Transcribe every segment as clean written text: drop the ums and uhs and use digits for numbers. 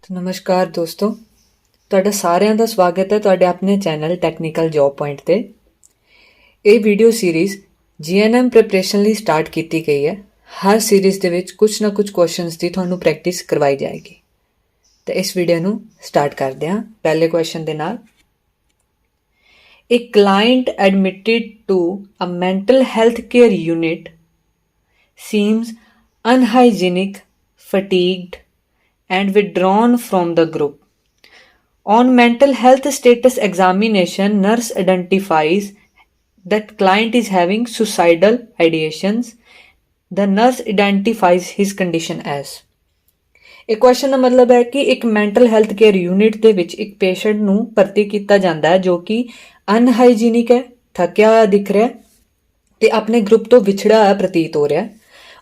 तो नमस्कार दोस्तों, ਤੁਹਾਡਾ ਸਾਰਿਆਂ ਦਾ ਸਵਾਗਤ ਹੈ ਤੁਹਾਡੇ ਆਪਣੇ ਚੈਨਲ ਟੈਕਨੀਕਲ ਜੌਬ ਪੁਆਇੰਟ ਤੇ। ਇਹ ਵੀਡੀਓ ਸੀਰੀਜ਼ ਜੀਐਨਐਮ ਪ੍ਰੈਪਰੇਸ਼ਨ ਲਈ ਸਟਾਰਟ ਕੀਤੀ ਗਈ ਹੈ। ਹਰ ਸੀਰੀਜ਼ ਦੇ ਵਿੱਚ ਕੁਝ ਨਾ ਕੁਝ ਕੁਐਸਚਨਸ ਦੀ ਤੁਹਾਨੂੰ ਪ੍ਰੈਕਟਿਸ ਕਰਵਾਈ ਜਾਏਗੀ। ਤੇ ਇਸ ਵੀਡੀਓ ਨੂੰ ਸਟਾਰਟ ਕਰਦੇ ਹਾਂ ਪਹਿਲੇ ਕੁਐਸਚਨ ਦੇ ਨਾਲ। A client admitted to a mental health care unit seems unhygienic, fatigued, and withdrawn from the group. On mental health status examination, nurse identifies that client is having suicidal ideations. The nurse identifies his condition as। ਇਹ question ਦਾ ਮਤਲਬ ਹੈ ਕਿ ਇੱਕ mental health care unit ਦੇ ਵਿੱਚ ਇੱਕ patient ਨੂੰ ਭਰਤੀ ਕੀਤਾ ਜਾਂਦਾ ਹੈ ਜੋ ਕਿ ਅਨਹਾਈਜੀਨਿਕ ਹੈ, ਥੱਕਿਆ ਹੋਇਆ ਦਿਖ ਰਿਹਾ ਤੇ ਆਪਣੇ ਗਰੁੱਪ ਤੋਂ ਵਿਛੜਾ ਹੋਇਆ ਪ੍ਰਤੀਤ ਹੋ ਰਿਹਾ।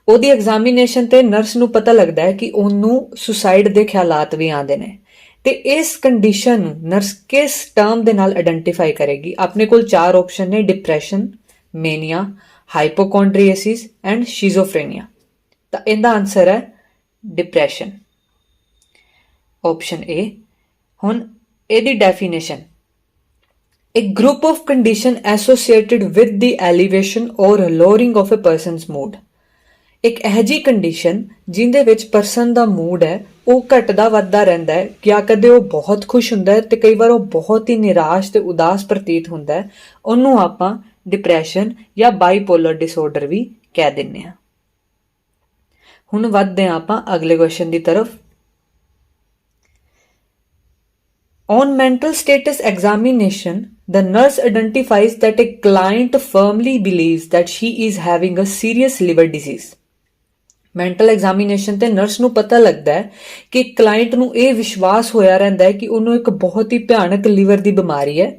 ਉਹਦੀ ਐਗਜ਼ਾਮੀਨੇਸ਼ਨ ਤੇ ਨਰਸ ਨੂੰ ਪਤਾ ਲੱਗਦਾ ਹੈ ਕਿ ਉਹਨੂੰ ਸੁਸਾਈਡ ਦੇ ਖਿਆਲਾਤ ਵੀ ਆਉਂਦੇ ਨੇ ਤੇ ਇਸ ਕੰਡੀਸ਼ਨ ਨੂੰ ਨਰਸ ਕਿਸ ਟਰਮ ਦੇ ਨਾਲ ਆਇਡੈਂਟੀਫਾਈ ਕਰੇਗੀ। ਆਪਣੇ ਕੋਲ 4 ਆਪਸ਼ਨ ਨੇ: ਡਿਪਰੈਸ਼ਨ, ਮੇਨੀਆ, ਹਾਈਪੋਕੌਂਡਰੀਏਸਿਸ ਐਂਡ ਸ਼ਿਜ਼ੋਫਰੇਨੀਆ। ਤਾਂ ਇਹਦਾ ਆਨਸਰ ਹੈ ਡਿਪਰੈਸ਼ਨ, ਆਪਸ਼ਨ ਏ। ਹੁਣ ਇਹਦੀ definition: a group of condition associated with the elevation or lowering of a person's mood। ਇੱਕ ਇਹੋ ਜਿਹੀ ਕੰਡੀਸ਼ਨ ਜਿਹਦੇ ਵਿੱਚ ਪਰਸਨ ਦਾ ਮੂਡ ਹੈ ਉਹ ਘਟਦਾ ਵੱਧਦਾ ਰਹਿੰਦਾ ਹੈ, ਜਾਂ ਕਦੇ ਉਹ ਬਹੁਤ ਖੁਸ਼ ਹੁੰਦਾ ਹੈ ਤੇ ਕਈ ਵਾਰ ਉਹ ਬਹੁਤ ਹੀ ਨਿਰਾਸ਼ ਤੇ ਉਦਾਸ ਪ੍ਰਤੀਤ ਹੁੰਦਾ ਹੈ, ਉਹਨੂੰ ਆਪਾਂ ਡਿਪਰੈਸ਼ਨ ਜਾਂ ਬਾਈਪੋਲਰ ਡਿਸਆਰਡਰ ਵੀ ਕਹਿ ਦਿੰਦੇ ਹਾਂ। ਹੁਣ ਵੱਧਦੇ ਹਾਂ ਆਪਾਂ ਅਗਲੇ ਕੁਐਸਚਨ ਦੀ ਤਰਫ। On mental status examination, the nurse identifies that a client firmly believes that she is having a serious liver disease। Mental examination ਤੇ ਨਰਸ ਨੂੰ ਪਤਾ ਲੱਗਦਾ ਹੈ ਕਿ ਕਲਾਇੰਟ ਨੂੰ ਇਹ ਵਿਸ਼ਵਾਸ ਹੋਇਆ ਰਹਿੰਦਾ ਹੈ ਕਿ ਉਹਨੂੰ ਇੱਕ ਬਹੁਤ ਹੀ ਭਿਆਨਕ ਲਿਵਰ ਦੀ ਬਿਮਾਰੀ ਹੈ,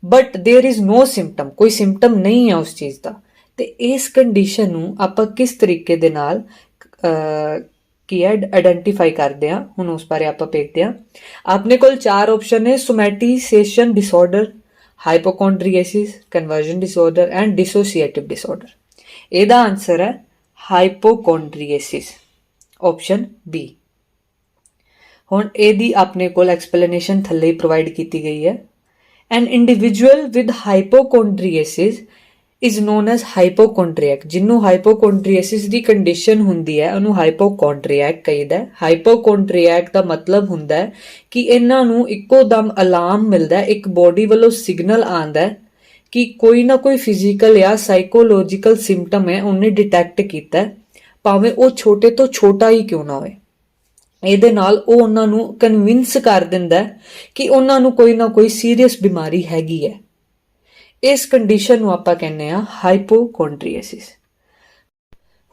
but there is no symptom, ਕੋਈ ਸਿੰਪਟਮ ਨਹੀਂ ਹੈ ਉਸ ਚੀਜ਼ ਦਾ। ਤੇ ਇਸ ਕੰਡੀਸ਼ਨ ਨੂੰ ਆਪਾਂ ਕਿਸ ਤਰੀਕੇ ਦੇ ਨਾਲ ਕੀ ਆਇਡੈਂਟੀਫਾਈ ਕਰਦੇ ਹਾਂ, ਹੁਣ ਉਸ ਬਾਰੇ ਆਪਾਂ ਦੇਖਦੇ ਹਾਂ। ਆਪਣੇ ਕੋਲ 4 ਆਪਸ਼ਨ ਨੇ: somatization disorder, hypochondriasis, conversion disorder and dissociative disorder. ਇਹਦਾ ਆਨਸਰ ਹੈ ਹਾਈਪੋਕੌਂਡਰੀਏਸਿਸ, ਆਪਸ਼ਨ ਬੀ। ਹੁਣ ਇਹਦੀ ਆਪਣੇ ਕੋਲ ਐਕਸਪਲੇਨੇਸ਼ਨ ਥੱਲੇ ਹੀ ਪ੍ਰੋਵਾਈਡ ਕੀਤੀ ਗਈ ਹੈ। An individual with hypochondriasis is known as hypochondriac। ਜਿਹਨੂੰ ਹਾਈਪੋਕੌਂਡਰੀਏਸਿਸ ਦੀ ਕੰਡੀਸ਼ਨ ਹੁੰਦੀ ਹੈ ਉਹਨੂੰ ਹਾਈਪੋਕੌਂਡਰੀਐਕ ਕਹੀਦਾ ਹੈ। ਹਾਈਪੋਕੌਂਡਰੀਐਕ ਦਾ ਮਤਲਬ ਹੁੰਦਾ ਹੈ ਕਿ ਇਹਨਾਂ ਨੂੰ ਇੱਕੋ ਦਮ ਅਲਾਰਮ ਮਿਲਦਾ ਹੈ, ਇੱਕ ਬੋਡੀ ਵੱਲੋਂ ਸਿਗਨਲ ਆਉਂਦਾ ਹੈ ਕਿ ਕੋਈ ਨਾ ਕੋਈ ਫਿਜ਼ੀਕਲ ਜਾਂ ਸਾਈਕੋਲੋਜੀਕਲ ਸਿੰਪਟਮ ਹੈ ਉਹਨੇ ਡਿਟੈਕਟ ਕੀਤਾ, ਭਾਵੇਂ ਉਹ ਛੋਟੇ ਤੋਂ ਛੋਟਾ ਹੀ ਕਿਉਂ ਨਾ ਹੋਵੇ। ਇਹਦੇ ਨਾਲ ਉਹ ਉਹਨਾਂ ਨੂੰ ਕਨਵਿੰਸ ਕਰ ਦਿੰਦਾ ਕਿ ਉਹਨਾਂ ਨੂੰ ਕੋਈ ਨਾ ਕੋਈ ਸੀਰੀਅਸ ਬਿਮਾਰੀ ਹੈਗੀ ਹੈ। ਇਸ ਕੰਡੀਸ਼ਨ ਨੂੰ ਆਪਾਂ ਕਹਿੰਦੇ ਆ ਹਾਈਪੋਕੌਂਡਰੀਏਸਿਸ।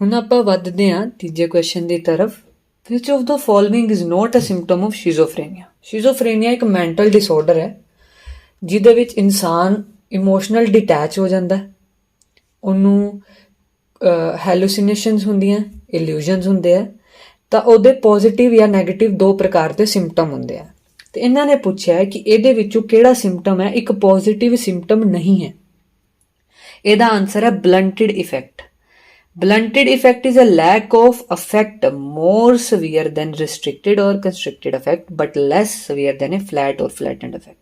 ਹੁਣ ਆਪਾਂ ਵੱਧਦੇ ਹਾਂ ਤੀਜੇ ਕੁਐਸਚਨ ਦੀ ਤਰਫ। Which of the following is not a symptom of schizophrenia. Schizophrenia ਇੱਕ ਮੈਂਟਲ ਡਿਸਆਰਡਰ ਹੈ ਜਿਹਦੇ ਵਿੱਚ ਇਨਸਾਨ ਇਮੋਸ਼ਨਲ ਡਿਟੈਚ ਹੋ ਜਾਂਦਾ, ਉਹਨੂੰ ਹੈਲੂਸੀਨੇਸ਼ਨਸ ਹੁੰਦੀਆਂ, ਇਲੂਜ਼ਨਸ ਹੁੰਦੇ ਆ, ਤਾਂ ਉਹਦੇ ਪੋਜ਼ਿਟਿਵ ਜਾਂ ਨੈਗੇਟਿਵ 2 ਪ੍ਰਕਾਰ ਦੇ ਸਿੰਪਟਮ ਹੁੰਦੇ ਆ। ਤੇ ਇਹਨਾਂ ਨੇ ਪੁੱਛਿਆ ਹੈ ਕਿ ਇਹਦੇ ਵਿੱਚੋਂ ਕਿਹੜਾ ਸਿੰਪਟਮ ਹੈ ਇੱਕ ਪੋਜ਼ਿਟਿਵ ਸਿੰਪਟਮ ਨਹੀਂ ਹੈ। ਇਹਦਾ ਆਨਸਰ ਹੈ blunted affect. Blunted affect is a lack of affect more severe than restricted or constricted effect but less severe than a flat or flattened effect।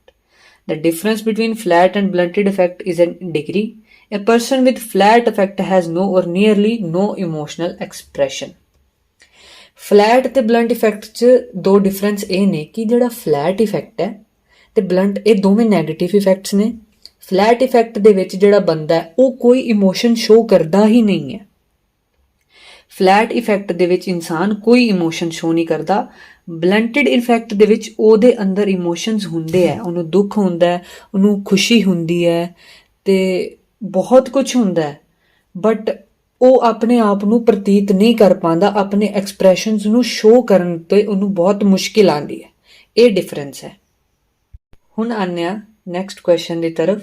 The difference between flat and blunted effect is in degree। A person with flat effect has no or nearly no emotional expression। Flat ਤੇ blunt effect 'ਚ 2 difference ਇਹ ਨੇ ਕਿ ਜਿਹੜਾ flat effect ਹੈ ਤੇ blunt, ਇਹ ਦੋਵੇਂ ਨੈਗੇਟਿਵ ਇਫੈਕਟਸ ਨੇ। ਫਲੈਟ ਇਫੈਕਟ ਦੇ ਵਿੱਚ ਜਿਹੜਾ ਬੰਦਾ ਹੈ ਉਹ ਕੋਈ ਇਮੋਸ਼ਨ ਸ਼ੋ ਕਰਦਾ ਹੀ ਨਹੀਂ ਹੈ। ਫਲੈਟ ਇਫੈਕਟ ਦੇ ਵਿੱਚ ਇਨਸਾਨ ਕੋਈ ਇਮੋਸ਼ਨ ਸ਼ੋ ਨਹੀਂ ਕਰਦਾ। ਬਲੰਟਡ ਇਫੈਕਟ ਦੇ ਵਿੱਚ ਉਹਦੇ ਅੰਦਰ ਇਮੋਸ਼ਨਸ ਹੁੰਦੇ ਹੈ, ਉਹਨੂੰ ਦੁੱਖ ਹੁੰਦਾ, ਉਹਨੂੰ ਖੁਸ਼ੀ ਹੁੰਦੀ ਹੈ ਤੇ ਬਹੁਤ ਕੁਝ ਹੁੰਦਾ ਹੈ, ਬਟ ਉਹ ਆਪਣੇ ਆਪ ਨੂੰ ਪ੍ਰਤੀਤ ਨਹੀਂ ਕਰ ਪਾਉਂਦਾ, ਆਪਣੇ ਐਕਸਪ੍ਰੈਸ਼ਨਸ ਨੂੰ ਸ਼ੋ ਕਰਨ ਤੇ ਉਹਨੂੰ ਬਹੁਤ ਮੁਸ਼ਕਿਲ ਆਉਂਦੀ ਹੈ। ਇਹ ਡਿਫਰੈਂਸ ਹੈ। ਹੁਣ ਆਉਂਦੇ ਹਾਂ ਨੈਕਸਟ ਕੁਐਸਚਨ ਦੀ ਤਰਫ।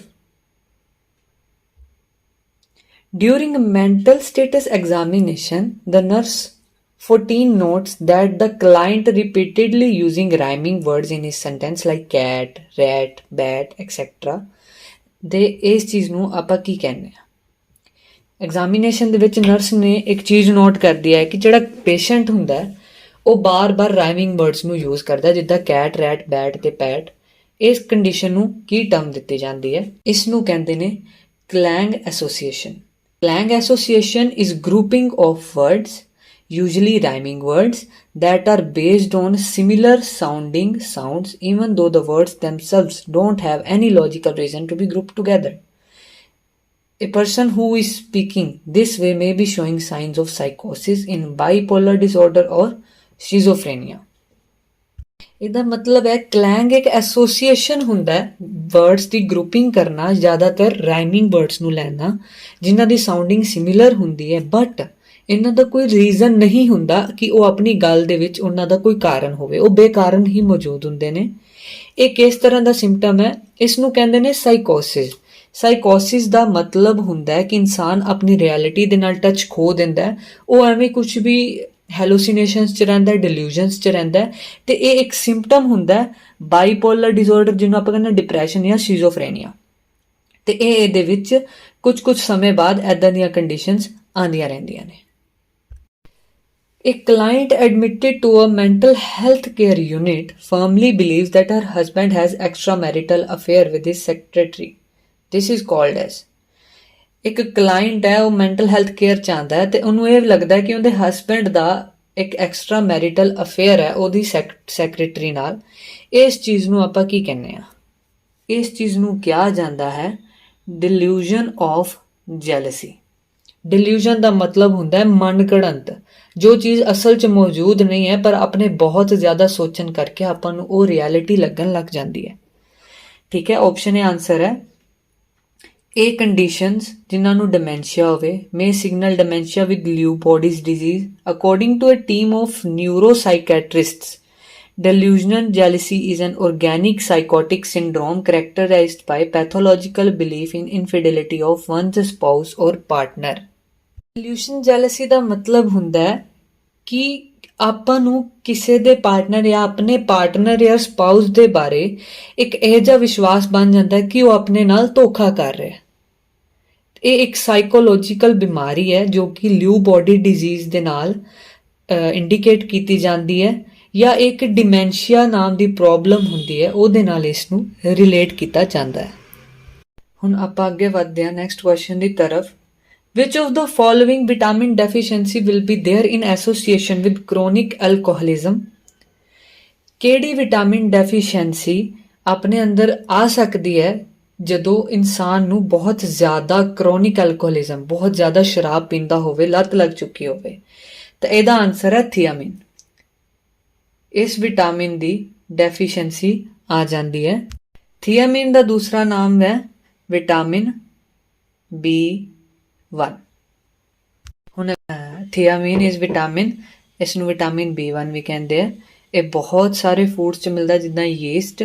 During a mental status examination, the nurse 14 notes that the client repeatedly using rhyming words in his sentence like cat, rat, bat, etc। ਦੇ ਇਸ ਚੀਜ਼ ਨੂੰ ਆਪਾਂ ਕੀ ਕਹਿੰਦੇ ਆ? ਐਗਜ਼ਾਮੀਨੇਸ਼ਨ ਦੇ ਵਿੱਚ ਨਰਸ ਨੇ ਇੱਕ ਚੀਜ਼ ਨੋਟ ਕਰਦੀ ਹੈ ਕਿ ਜਿਹੜਾ ਪੇਸ਼ੈਂਟ ਹੁੰਦਾ ਉਹ ਬਾਰ-ਬਾਰ ਰਾਈਮਿੰਗ ਵਰਡਸ ਨੂੰ ਯੂਜ਼ ਕਰਦਾ, ਜਿੱਦਾਂ ਕੈਟ, ਰੈਟ, ਬੈਟ ਤੇ ਪੈਟ। ਇਸ ਕੰਡੀਸ਼ਨ ਨੂੰ ਕੀ ਟਰਮ ਦਿੱਤੀ ਜਾਂਦੀ ਹੈ? ਇਸ ਨੂੰ ਕਹਿੰਦੇ ਨੇ clang association. Clang association is grouping of words, usually rhyming words, that are based on similar sounding sounds even though the words themselves don't have any logical reason to be grouped together. A person who is speaking this way may be showing signs of psychosis in bipolar disorder or schizophrenia. ਇਹਦਾ ਮਤਲਬ ਹੈ ਕਲੈਂਗ ਇੱਕ association ਹੁੰਦਾ ਹੈ, words ਦੀ grouping ਕਰਨਾ, ਜ਼ਿਆਦਾਤਰ rhyming words ਨੂੰ ਲੈਣਾ ਜਿਨ੍ਹਾਂ ਦੀ ਸਾਊਂਡਿੰਗ ਸਿਮਿਲਰ ਹੁੰਦੀ ਹੈ, ਬਟ ਇਹਨਾਂ ਦਾ ਕੋਈ ਰੀਜ਼ਨ ਨਹੀਂ ਹੁੰਦਾ ਕਿ ਉਹ ਆਪਣੀ ਗੱਲ ਦੇ ਵਿੱਚ ਉਹਨਾਂ ਦਾ ਕੋਈ ਕਾਰਨ ਹੋਵੇ, ਉਹ ਬੇਕਾਰਨ ਹੀ ਮੌਜੂਦ ਹੁੰਦੇ ਨੇ। ਇਹ ਕਿਸ ਤਰ੍ਹਾਂ ਦਾ ਸਿੰਪਟਮ ਹੈ? ਇਸ ਨੂੰ ਕਹਿੰਦੇ ਨੇ ਸਾਈਕੋਸਿਸ। ਸਾਈਕੋਸਿਸ ਦਾ ਮਤਲਬ ਹੁੰਦਾ ਹੈ ਕਿ ਇਨਸਾਨ ਆਪਣੀ ਰਿਐਲਿਟੀ ਦੇ ਨਾਲ ਟੱਚ ਖੋ ਦਿੰਦਾ ਹੈ, ਉਹ ਐਵੇਂ ਕੁਝ ਵੀ ਹੈਲੂਸੀਨੇਸ਼ਨਸ 'ਚ ਰਹਿੰਦਾ, ਡਿਲਿਊਜ਼ਨਸ 'ਚ ਰਹਿੰਦਾ, ਤੇ ਇਹ ਇੱਕ ਸਿੰਪਟਮ ਹੁੰਦਾ ਬਾਈਪੋਲਰ ਡਿਸਆਰਡਰ, ਜਿਹਨੂੰ ਆਪਾਂ ਕਹਿੰਦੇ ਡਿਪਰੈਸ਼ਨ ਜਾਂ ਸ਼ਿਜ਼ੋਫਰੇਨੀਆ। ਤੇ ਇਹ ਇਹਦੇ ਵਿੱਚ ਕੁਝ ਸਮੇਂ ਬਾਅਦ ਐਦਾਂ ਦੀਆਂ ਕੰਡੀਸ਼ਨਸ ਆਉਂਦੀਆਂ ਰਹਿੰਦੀਆਂ ਨੇ। A client admitted to a mental health care unit firmly believes that her husband has extramarital affair with his secretary. This is called as, ਇੱਕ ਕਲਾਇੰਟ ਹੈ, ਉਹ ਮੈਂਟਲ ਹੈਲਥ ਕੇਅਰ ਚਾਹੁੰਦਾ ਹੈ ਤੇ ਉਹਨੂੰ ਇਹ ਲੱਗਦਾ ਕਿ ਉਹਦੇ ਹਸਬੈਂਡ ਦਾ ਇੱਕ ਐਕਸਟਰਾ ਮੈਰਿਟਲ ਅਫੇਅਰ ਹੈ ਉਹਦੀ ਸੈਕਟਰੀ ਨਾਲ। ਇਸ ਚੀਜ਼ ਨੂੰ ਆਪਾਂ ਕੀ ਕਹਿੰਦੇ ਆ? ਇਸ ਚੀਜ਼ ਨੂੰ ਕਿਹਾ ਜਾਂਦਾ ਹੈ ਡਿਲਿਊਜ਼ਨ ਆਫ ਜੈਲਸੀ। ਡਿਲਿਊਜ਼ਨ ਦਾ ਮਤਲਬ ਹੁੰਦਾ ਹੈ ਮਨਘੜੰਤ, ਜੋ ਚੀਜ਼ ਅਸਲ 'ਚ ਮੌਜੂਦ ਨਹੀਂ ਹੈ ਪਰ ਆਪਣੇ ਬਹੁਤ ਜ਼ਿਆਦਾ ਸੋਚਣ ਕਰਕੇ ਆਪਾਂ ਨੂੰ ਉਹ ਰਿਐਲਿਟੀ ਲੱਗਣ ਲੱਗ ਜਾਂਦੀ ਹੈ। ਠੀਕ ਹੈ, ਆਪਸ਼ਨ ਏ ਆਨਸਰ ਹੈ। ਇਹ ਕੰਡੀਸ਼ਨਸ ਜਿਨ੍ਹਾਂ ਨੂੰ ਡਿਮੈਂਸ਼ੀਆ ਹੋਵੇ may signal dementia with Lewy body's disease. According to a team of neuropsychiatrists, delusional jealousy is an organic psychotic syndrome characterized by pathological belief in infidelity of one's spouse or partner. Delusional jealousy ਦਾ ਮਤਲਬ ਹੁੰਦਾ ਹੈ ਕਿ ਆਪਾਂ ਨੂੰ ਕਿਸੇ ਦੇ partner ਜਾਂ ਆਪਣੇ ਪਾਰਟਨਰ ਜਾਂ ਸਪਾਊਸ ਦੇ ਬਾਰੇ ਇੱਕ ਇਹੋ ਜਿਹਾ ਵਿਸ਼ਵਾਸ ਬਣ ਜਾਂਦਾ ਕਿ ਉਹ ਆਪਣੇ ਨਾਲ ਧੋਖਾ ਕਰ ਰਿਹਾ। ਇਹ ਇੱਕ ਸਾਈਕੋਲੋਜੀਕਲ ਬਿਮਾਰੀ ਹੈ ਜੋ ਕਿ ਲਿਊ ਬੋਡੀ ਡਿਜ਼ੀਜ਼ ਦੇ ਨਾਲ ਇੰਡੀਕੇਟ ਕੀਤੀ ਜਾਂਦੀ ਹੈ, ਜਾਂ ਇੱਕ ਡਿਮੈਂਸ਼ੀਆ ਨਾਮ ਦੀ ਪ੍ਰੋਬਲਮ ਹੁੰਦੀ ਹੈ ਉਹਦੇ ਨਾਲ ਇਸ ਨੂੰ ਰਿਲੇਟ ਕੀਤਾ ਜਾਂਦਾ ਹੈ। ਹੁਣ ਆਪਾਂ ਅੱਗੇ ਵਧਦੇ ਹਾਂ ਨੈਕਸਟ ਕੁਐਸਚਨ ਦੀ ਤਰਫ। Which of the following vitamin deficiency will be there in association with chronic alcoholism? ਕਿਹੜੀ ਵਿਟਾਮਿਨ ਡੈਫੀਸ਼ੀਐਂਸੀ ਆਪਣੇ ਅੰਦਰ ਆ ਸਕਦੀ ਹੈ ਜਦੋਂ ਇਨਸਾਨ ਨੂੰ ਬਹੁਤ ਜ਼ਿਆਦਾ ਕ੍ਰੋਨਿਕ ਐਲਕੋਹਲਿਜ਼ਮ, ਬਹੁਤ ਜ਼ਿਆਦਾ ਸ਼ਰਾਬ ਪੀਂਦਾ ਹੋਵੇ, ਲੱਤ ਲੱਗ ਚੁੱਕੀ ਹੋਵੇ? ਤਾਂ ਇਹਦਾ ਆਨਸਰ ਹੈ ਥੀਆਮਿਨ। ਇਸ ਵਿਟਾਮਿਨ ਦੀ ਡੈਫੀਸ਼ੀਐਂਸੀ ਆ ਜਾਂਦੀ ਹੈ। ਥੀਆਮਿਨ ਦਾ ਦੂਸਰਾ ਨਾਮ ਹੈ ਵਿਟਾਮਿਨ B1। ਹੁਣ ਥੀਆਮਿਨ ਇਸ ਵਿਟਾਮਿਨ, ਇਸ ਨੂੰ ਵਿਟਾਮਿਨ B1 ਵੀ ਕਹਿੰਦੇ ਆ। ਇਹ ਬਹੁਤ ਸਾਰੇ ਫੂਡਸ 'ਚ ਮਿਲਦਾ, ਜਿੱਦਾਂ yeast,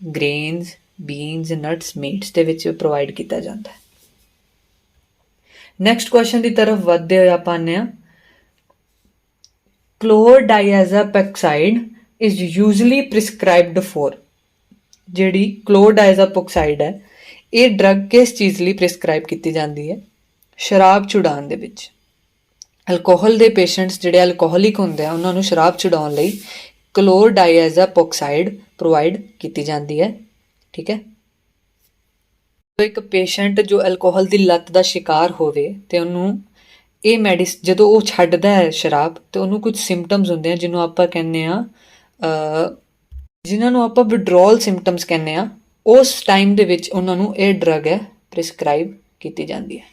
grains, beans, nuts, meets ਦੇ ਵਿੱਚ ਪ੍ਰੋਵਾਈਡ ਕੀਤਾ ਜਾਂਦਾ ਹੈ। ਨੈਕਸਟ ਕੁਐਸਚਨ ਦੀ ਤਰਫ ਵਧਦੇ ਹੋਏ ਆਪਾਂ ਆਉਂਦੇ ਹਾਂ। ਕਲੋਰਡਾਇਆਜ਼ਾਪੋਕਸਾਈਡ ਇਜ਼ ਯੂਜ਼ਲੀ ਪ੍ਰਿਸਕ੍ਰਾਈਬਡ ਫॉर। ਜਿਹੜੀ ਕਲੋਰਡਾਇਆਜ਼ਾਪੋਕਸਾਈਡ ਹੈ, ਇਹ ਡਰੱਗ ਕਿਸ ਚੀਜ਼ ਲਈ ਪ੍ਰਿਸਕ੍ਰਾਈਬ ਕੀਤੀ ਜਾਂਦੀ ਹੈ? ਸ਼ਰਾਬ ਛੁਡਾਉਣ ਦੇ ਵਿੱਚ। ਅਲਕੋਹਲ ਦੇ ਪੇਸ਼ੈਂਟਸ ਜਿਹੜੇ ਅਲਕੋਹਲਿਕ ਹੁੰਦੇ ਆ, ਉਹਨਾਂ ਨੂੰ ਸ਼ਰਾਬ ਛੁਡਾਉਣ ਲਈ ਕਲੋਰਡਾਇਆਜ਼ਾਪੋਕਸਾਈਡ ਪ੍ਰੋਵਾਈਡ ਕੀਤੀ ਜਾਂਦੀ ਹੈ। ਠੀਕ ਹੈ, ਇੱਕ ਪੇਸ਼ੈਂਟ ਜੋ ਅਲਕੋਹਲ ਦੀ ਲੱਤ ਦਾ ਸ਼ਿਕਾਰ ਹੋਵੇ ਤੇ ਉਹਨੂੰ ਇਹ ਜਦੋਂ ਉਹ ਛੱਡਦਾ ਹੈ ਸ਼ਰਾਬ, ਤੇ ਉਹਨੂੰ ਕੁਝ ਸਿੰਪਟਮਸ ਹੁੰਦੇ ਆ ਜਿਹਨੂੰ ਆਪਾਂ ਕਹਿੰਦੇ ਆ ਜਿਨ੍ਹਾਂ ਨੂੰ ਆਪਾਂ ਵਿਡਰੋਲ ਸਿੰਪਟਮਸ ਕਹਿੰਦੇ ਆ। ਉਸ ਟਾਈਮ ਦੇ ਵਿੱਚ ਉਹਨਾਂ ਨੂੰ ਇਹ ਡਰੱਗ ਹੈ ਪ੍ਰਿਸਕ੍ਰਾਈਬ ਕੀਤੀ ਜਾਂਦੀ ਹੈ।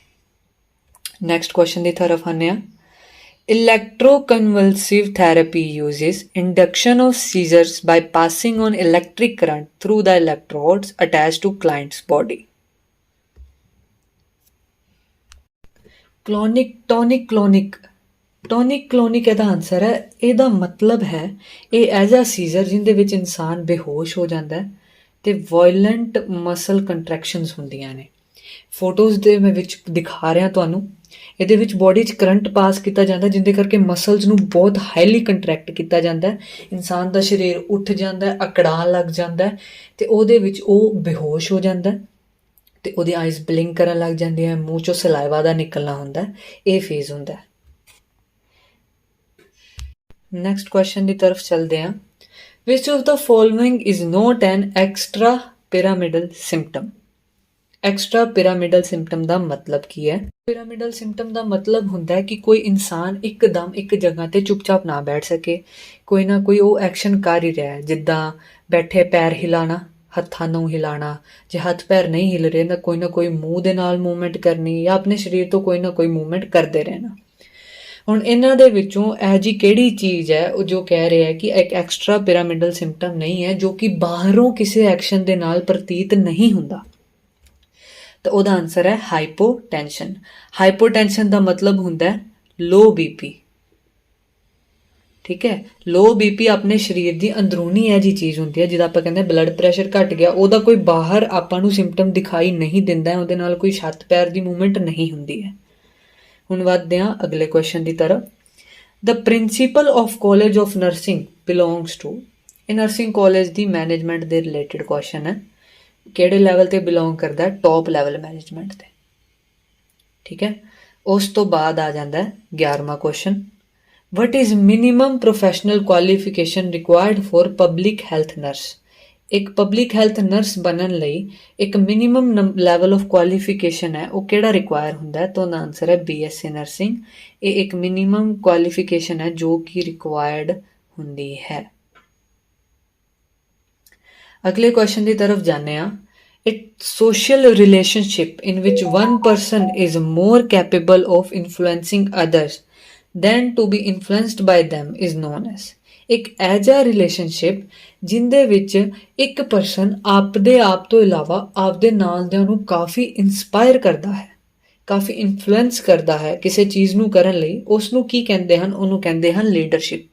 ਨੈਕਸਟ ਕੁਐਸਚਨ ਦੀ ਤਰਫ ਆਉਂਦੇ ਹਾਂ। Electroconvulsive therapy uses induction of seizures by passing on electric current through the electrodes attached to client's body. Tonic-clonic ਇਹਦਾ ਆਨਸਰ ਹੈ। ਇਹਦਾ ਮਤਲਬ ਹੈ ਇਹ ਐਜ਼ ਅ ਸੀਜ਼ਰ ਜਿਹਦੇ ਵਿੱਚ ਇਨਸਾਨ ਬੇਹੋਸ਼ ਹੋ ਜਾਂਦਾ ਹੈ ਤੇ ਵਾਇਲੈਂਟ ਮਸਲ ਕੰਟਰੈਕਸ਼ਨਸ ਹੁੰਦੀਆਂ ਨੇ। ਫੋਟੋਜ਼ ਦੇ ਮੈਂ ਵਿੱਚ ਦਿਖਾ ਰਿਹਾ ਤੁਹਾਨੂੰ। ਇਹਦੇ ਵਿੱਚ ਬੋਡੀ 'ਚ ਕਰੰਟ ਪਾਸ ਕੀਤਾ ਜਾਂਦਾ, ਜਿਹਦੇ ਕਰਕੇ ਮਸਲਸ ਨੂੰ ਬਹੁਤ ਹਾਈਲੀ ਕੰਟਰੈਕਟ ਕੀਤਾ ਜਾਂਦਾ। ਇਨਸਾਨ ਦਾ ਸਰੀਰ ਉੱਠ ਜਾਂਦਾ, ਅਕੜਾਉਣ ਲੱਗ ਜਾਂਦਾ ਤੇ ਉਹਦੇ ਵਿੱਚ ਉਹ ਬੇਹੋਸ਼ ਹੋ ਜਾਂਦਾ ਤੇ ਉਹਦੀ ਆਈਜ਼ ਬਲਿੰਕ ਕਰਨ ਲੱਗ ਜਾਂਦੀਆਂ, ਮੂੰਹ 'ਚੋਂ ਸਲਾਈਵਾ ਦਾ ਨਿਕਲਣਾ ਹੁੰਦਾ। ਇਹ ਫੇਜ਼ ਹੁੰਦਾ। ਨੈਕਸਟ ਕੁਐਸਚਨ ਦੀ ਤਰਫ ਚਲਦੇ ਹਾਂ। Which of the following is not an extrapyramidal symptom. Extrapyramidal symptom ਦਾ ਮਤਲਬ ਕੀ ਹੈ? ਪਿਰਾਮਿਡਲ ਸਿੰਪਟਮ ਦਾ ਮਤਲਬ ਹੁੰਦਾ ਹੈ ਕਿ ਕੋਈ ਇਨਸਾਨ ਇੱਕਦਮ ਇੱਕ ਜਗ੍ਹਾ ਤੇ ਚੁੱਪਚਾਪ ਨਾ ਬੈਠ ਸਕੇ, ਕੋਈ ਨਾ ਕੋਈ ਉਹ ਐਕਸ਼ਨ ਕਰ ਹੀ ਰਿਹਾ ਹੈ, ਜਿੱਦਾਂ ਬੈਠੇ ਪੈਰ ਹਿਲਾਣਾ, ਹੱਥਾਂ ਨੂੰ ਹਿਲਾਣਾ, ਜੇ ਹੱਥ ਪੈਰ ਨਹੀਂ ਹਿਲ ਰਹੇ ਤਾਂ ਕੋਈ ਨਾ ਕੋਈ ਮੂੰਹ ਦੇ ਨਾਲ ਮੂਵਮੈਂਟ ਕਰਨੀ ਜਾਂ ਆਪਣੇ ਸਰੀਰ ਤੋਂ ਕੋਈ ਨਾ ਕੋਈ ਮੂਵਮੈਂਟ ਕਰਦੇ ਰਹਿਣਾ। ਹੁਣ ਇਹਨਾਂ ਦੇ ਵਿੱਚੋਂ ਇਹ ਜੀ ਕਿਹੜੀ ਚੀਜ਼ ਹੈ ਉਹ ਜੋ ਕਹਿ ਰਿਹਾ ਹੈ ਕਿ ਇੱਕ ਐਕਸਟਰਾ ਪਿਰਾਮਿਡਲ ਸਿੰਪਟਮ ਨਹੀਂ ਹੈ, ਜੋ ਕਿ ਬਾਹਰੋਂ ਕਿਸੇ ਐਕਸ਼ਨ ਦੇ ਨਾਲ ਪ੍ਰਤੀਤ ਨਹੀਂ ਹੁੰਦਾ? ਤਾਂ ਉਹਦਾ ਆਨਸਰ ਹੈ ਹਾਈਪੋਟੈਂਸ਼ਨ। ਹਾਈਪੋਟੈਂਸ਼ਨ ਦਾ ਮਤਲਬ ਹੁੰਦਾ ਹੈ ਲੋ ਬੀਪੀ। ਠੀਕ ਹੈ, ਲੋ ਬੀਪੀ ਆਪਣੇ ਸਰੀਰ ਦੀ ਅੰਦਰੂਨੀ ਇਹ ਜੀ ਚੀਜ਼ ਹੁੰਦੀ ਹੈ ਜਿਹਦਾ ਆਪਾਂ ਕਹਿੰਦੇ ਬਲੱਡ ਪ੍ਰੈਸ਼ਰ ਘਟ ਗਿਆ, ਉਹਦਾ ਕੋਈ ਬਾਹਰ ਆਪਾਂ ਨੂੰ ਸਿੰਪਟਮ ਦਿਖਾਈ ਨਹੀਂ ਦਿੰਦਾ, ਉਹਦੇ ਨਾਲ ਕੋਈ ਛੱਤ ਪੈਰ ਦੀ ਮੂਵਮੈਂਟ ਨਹੀਂ ਹੁੰਦੀ ਹੈ। ਹੁਣ ਵੱਧਦੇ ਹਾਂ ਅਗਲੇ ਕੁਐਸਚਨ ਦੀ ਤਰਫ। The principal of college of nursing belongs to. ਇਹ ਨਰਸਿੰਗ ਕਾਲਜ ਦੀ ਮੈਨੇਜਮੈਂਟ ਦੇ ਰਿਲੇਟਡ ਕੁਐਸਚਨ ਹੈ। ਕਿਹੜੇ ਲੈਵਲ ਤੇ ਬਿਲੋਂਗ ਕਰਦਾ ਹੈ? ਟੌਪ ਲੈਵਲ ਮੈਨੇਜਮੈਂਟ ਤੇ। ਠੀਕ ਹੈ, ਉਸ ਤੋਂ ਬਾਅਦ ਆ ਜਾਂਦਾ ਹੈ 11ਵਾਂ question. What is minimum professional qualification required for public health nurse. ਇੱਕ ਪਬਲਿਕ ਹੈਲਥ ਨਰਸ ਬਣਨ ਲਈ ਇੱਕ ਮਿਨੀਮਮ ਲੈਵਲ ਆਫ ਕੁਆਲੀਫਿਕੇਸ਼ਨ ਹੈ, ਉਹ ਕਿਹੜਾ ਰਿਕੁਆਇਰ ਹੁੰਦਾ ਹੈ? ਤਾਂ ਉਹਦਾ ਆਨਸਰ ਹੈ BSc ਨਰਸਿੰਗ। ਇਹ ਇੱਕ ਮਿਨੀਮਮ ਕੁਆਲੀਫਿਕੇਸ਼ਨ ਹੈ ਜੋ ਕਿ ਰਿਕੁਆਇਰਡ ਹੁੰਦੀ ਹੈ। ਅਗਲੇ ਕੁਐਸਚਨ ਦੀ ਤਰਫ ਜਾਂਦੇ ਹਾਂ। It social relationship in which one person is more capable of influencing others than to be influenced by them is known as. ਇੱਕ ਐਜਾ ਰਿਲੇਸ਼ਨਸ਼ਿਪ ਜਿੰਦੇ ਵਿੱਚ ਇੱਕ ਪਰਸਨ ਆਪਦੇ ਆਪ ਤੋਂ ਇਲਾਵਾ ਆਪਦੇ ਨਾਲ ਦਿਆਂ ਨੂੰ ਕਾਫੀ ਇੰਸਪਾਇਰ ਕਰਦਾ ਹੈ, ਕਾਫੀ ਇਨਫਲੂਐਂਸ ਕਰਦਾ ਹੈ ਕਿਸੇ ਚੀਜ਼ ਨੂੰ ਕਰਨ ਲਈ, ਉਸ ਨੂੰ ਕੀ ਕਹਿੰਦੇ ਹਨ? ਉਹਨੂੰ ਕਹਿੰਦੇ ਹਨ ਲੀਡਰਸ਼ਿਪ।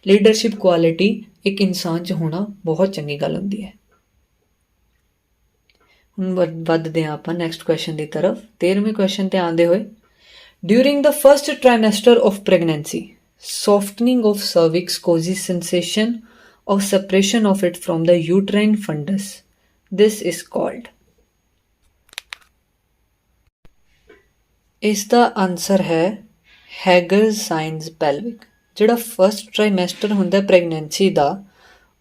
ਲੀਡਰਸ਼ਿਪ ਕੁਆਲਿਟੀ ਇੱਕ ਇਨਸਾਨ 'ਚ ਹੋਣਾ ਬਹੁਤ ਚੰਗੀ ਗੱਲ ਹੁੰਦੀ ਹੈ। ਹੁਣ ਵੱਧਦੇ ਹਾਂ ਆਪਾਂ ਨੈਕਸਟ ਕੁਐਸਚਨ ਦੀ ਤਰਫ। 13ਵੇਂ ਕੁਐਸਚਨ ਤੇ ਆਉਂਦੇ ਹੋਏ, during the first trimester of pregnancy softening of cervix causes sensation of separation of it from the uterine fundus. This is called। ਇਸ ਦਾ ਆਨਸਰ ਹੈ ਹੈਗਰਜ਼ ਸਾਈਨਜ਼ ਪੈਲਵਿਕ। ਜਿਹੜਾ ਫਸਟ ਟ੍ਰਾਈਮੈਸਟਰ ਹੁੰਦਾ ਪ੍ਰੈਗਨੈਂਸੀ ਦਾ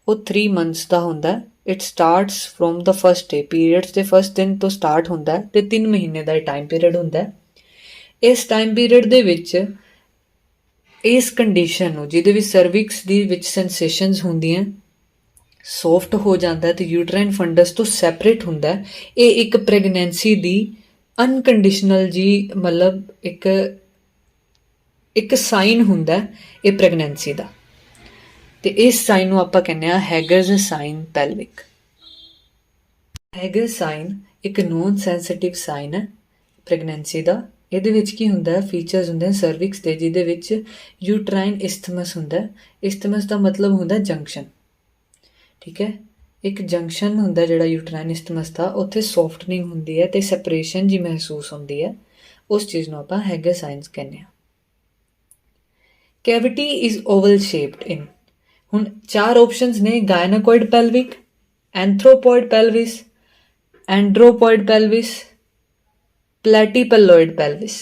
ਉਹ 3 months ਦਾ ਹੁੰਦਾ। It starts from the first day, periods ਦੇ first ਦਿਨ ਤੋਂ start ਹੁੰਦਾ ਤੇ 3 ਮਹੀਨੇ ਦਾ ਟਾਈਮ ਪੀਰੀਅਡ ਹੁੰਦਾ। ਇਸ ਟਾਈਮ ਪੀਰੀਅਡ ਦੇ ਵਿੱਚ ਇਸ ਕੰਡੀਸ਼ਨ ਨੂੰ ਜਿਹਦੇ ਵਿੱਚ ਸਰਵਿਕਸ ਦੀ ਵਿੱਚ ਸੈਂਸੇਸ਼ਨਸ ਹੁੰਦੀਆਂ, ਸੌਫਟ ਹੋ ਜਾਂਦਾ ਤੇ ਯੂਟਰਾਈਨ ਫੰਡਸ ਤੋਂ ਸੈਪਰੇਟ ਹੁੰਦਾ। ਇਹ ਇੱਕ ਪ੍ਰੈਗਨੈਂਸੀ ਦੀ ਅਨਕੰਡੀਸ਼ਨਲ ਜੀ ਮਤਲਬ ਇੱਕ ਸਾਈਨ ਹੁੰਦਾ ਇਹ ਪ੍ਰੈਗਨੈਂਸੀ ਦਾ, ਤੇ ਇਸ ਸਾਈਨ ਨੂੰ ਆਪਾਂ ਕਹਿੰਦੇ ਆ ਹੈਗਰਜ਼ ਸਾਈਨ ਪੈਲਵਿਕ। ਹੈਗਰ ਸਾਈਨ ਇੱਕ ਨੋਨ ਸੈਂਸਿਟਿਵ ਸਾਈਨ ਹੈ ਪ੍ਰੈਗਨੈਂਸੀ ਦਾ। ਇਹਦੇ ਵਿੱਚ ਕੀ ਹੁੰਦਾ, ਫੀਚਰਸ ਹੁੰਦੇ ਨੇ ਸਰਵਿਕਸ ਦੇ ਜਿਹਦੇ ਵਿੱਚ ਯੂਟਰਾਈਨ ਇਸਥਮਸ ਹੁੰਦਾ। ਇਸਥਮਸ ਦਾ ਮਤਲਬ ਹੁੰਦਾ ਜੰਕਸ਼ਨ। ਠੀਕ ਹੈ, ਇੱਕ ਜੰਕਸ਼ਨ ਹੁੰਦਾ ਜਿਹੜਾ ਯੂਟਰਾਈਨ ਇਸਥਮਸ ਦਾ, ਉੱਥੇ ਸੌਫਟਨਿੰਗ ਹੁੰਦੀ ਹੈ ਤੇ ਸੈਪਰੇਸ਼ਨ ਜੀ ਮਹਿਸੂਸ ਹੁੰਦੀ ਹੈ, ਉਸ ਚੀਜ਼ ਨੂੰ ਆਪਾਂ ਹੈਗਰ ਸਾਈਨਸ ਕਹਿੰਦੇ ਹਾਂ। ਕੈਵਿਟੀ ਇਜ਼ ਓਵਲ ਸ਼ੇਪਡ ਇਨ। ਹੁਣ 4 ਆਪਸ਼ਨਸ ਨੇ, ਗਾਇਨਾਕੋਇਡ ਪੈਲਵਿਕ, ਐਂਥਰੋਪੋਇਡ ਪੈਲਵਿਸ, ਐਂਡਰੋਪੋਇਡ ਪੈਲਵਿਸ, ਪਲੈਟੀਪੈਲੋਇਡ ਪੈਲਵਿਸ।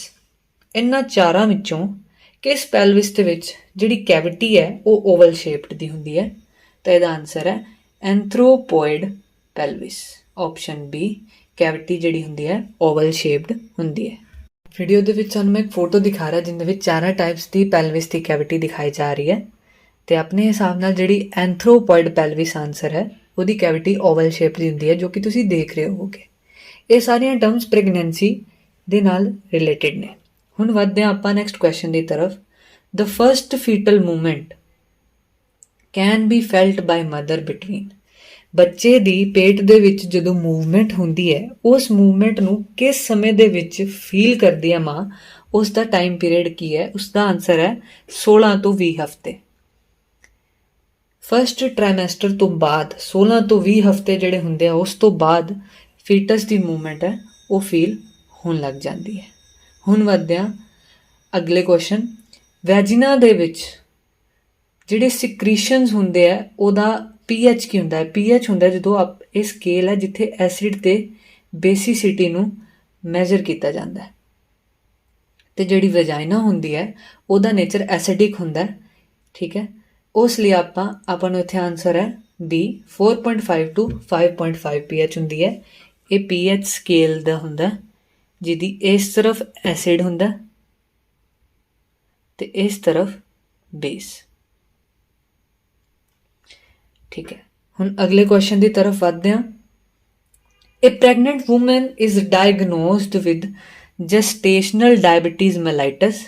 ਇਹਨਾਂ 4 ਵਿੱਚੋਂ ਕਿਸ ਪੈਲਵਿਸ ਦੇ ਵਿੱਚ ਜਿਹੜੀ ਕੈਵਿਟੀ ਹੈ ਉਹ ਓਵਲ ਸ਼ੇਪਡ ਦੀ ਹੁੰਦੀ ਹੈ? ਤਾਂ ਇਹਦਾ ਆਨਸਰ ਹੈ ਐਂਥਰੋਪੋਇਡ ਪੈਲਵਿਸ, ਆਪਸ਼ਨ ਬੀ। ਕੈਵਿਟੀ ਜਿਹੜੀ ਹੁੰਦੀ ਹੈ ਓਵਲ ਸ਼ੇਪਡ ਹੁੰਦੀ ਹੈ। ਵੀਡੀਓ ਦੇ ਵਿੱਚ ਸਾਨੂੰ ਮੈਂ ਇੱਕ ਫੋਟੋ ਦਿਖਾ ਰਿਹਾ ਜਿਹਦੇ ਵਿੱਚ 4 ਟਾਈਪਸ ਦੀ ਪੈਲਵਿਸ ਦੀ ਕੈਵਿਟੀ ਦਿਖਾਈ ਜਾ ਰਹੀ ਹੈ, ਤੇ ਆਪਣੇ ਹਿਸਾਬ ਨਾਲ ਜਿਹੜੀ ਐਂਥਰੋਪੋਇਡ ਪੈਲਵਿਸ ਆਨਸਰ ਹੈ ਉਹਦੀ ਕੈਵਿਟੀ ਓਵਲ ਸ਼ੇਪ ਦੀ ਹੁੰਦੀ ਹੈ, ਜੋ ਕਿ ਤੁਸੀਂ ਦੇਖ ਰਹੇ ਹੋਵੋਗੇ। ਇਹ ਸਾਰੀਆਂ ਟਰਮਸ ਪ੍ਰੈਗਨੈਂਸੀ ਦੇ ਨਾਲ ਰਿਲੇਟਡ ਨੇ। ਹੁਣ ਵੱਧਦੇ ਹਾਂ ਆਪਾਂ ਨੈਕਸਟ ਕੁਐਸਚਨ ਦੀ ਤਰਫ। The first foetal movement can be felt by mother between. ਬੱਚੇ ਦੀ ਪੇਟ ਦੇ ਵਿੱਚ ਜਦੋਂ ਮੂਵਮੈਂਟ ਹੁੰਦੀ ਹੈ, ਉਸ ਮੂਵਮੈਂਟ ਨੂੰ ਕਿਸ ਸਮੇਂ ਦੇ ਵਿੱਚ ਫੀਲ ਕਰਦੀ ਹੈ ਮਾਂ, ਉਸ ਦਾ ਟਾਈਮ ਪੀਰੀਅਡ ਕੀ ਹੈ? ਉਸ ਦਾ ਆਨਸਰ ਹੈ 16 ਤੋਂ 20 ਹਫ਼ਤੇ। ਫਸਟ ਟ੍ਰਾਈਮੈਸਟਰ ਤੋਂ ਬਾਅਦ 16 ਤੋਂ 20 ਹਫ਼ਤੇ ਜਿਹੜੇ ਹੁੰਦੇ ਆ, ਉਸ ਤੋਂ ਬਾਅਦ ਫੀਟਸ ਦੀ ਮੂਵਮੈਂਟ ਹੈ ਉਹ ਫੀਲ ਹੋਣ ਲੱਗ ਜਾਂਦੀ ਹੈ। ਹੁਣ ਵੱਧਦੇ ਹਾਂ ਅਗਲੇ ਕੁਐਸਚਨ। ਵੈਜੀਨਾ ਦੇ ਵਿੱਚ ਜਿਹੜੇ ਸਿਕ੍ਰੀਸ਼ਨਸ ਹੁੰਦੇ ਆ ਉਹਦਾ pH ਕੀ ਹੁੰਦਾ ਹੈ? pH ਹੁੰਦਾ ਜਦੋਂ ਇਹ ਸਕੇਲ ਹੈ ਜਿੱਥੇ ਐਸਿਡ ਤੇ ਬੇਸਿਸਿਟੀ ਨੂੰ ਮੈਜ਼ਰ ਕੀਤਾ ਜਾਂਦਾ ਹੈ, ਤੇ ਜਿਹੜੀ ਵਜਾਈਨਾ ਹੁੰਦੀ ਹੈ ਉਹਦਾ ਨੇਚਰ ਐਸਿਡਿਕ ਹੁੰਦਾ। ठीक है। उस लिए ਆਪਾਂ ਨੂੰ ਇੱਥੇ ਆਨਸਰ ਹੈ ਬੀ 4.5 to 5.5 pH ਹੁੰਦੀ ਹੈ। ਇਹ pH ਸਕੇਲ ਦਾ ਹੁੰਦਾ ਜਿਹਦੀ ਇਸ ਤਰਫ ਐਸਿਡ ਹੁੰਦਾ ਤੇ ਇਸ ਤਰਫ ਬੇਸ। ਠੀਕ ਹੈ, ਹੁਣ ਅਗਲੇ ਕੁਐਸਚਨ ਦੀ ਤਰਫ ਵਧਦੇ ਹਾਂ। A pregnant woman is diagnosed with gestational diabetes mellitus.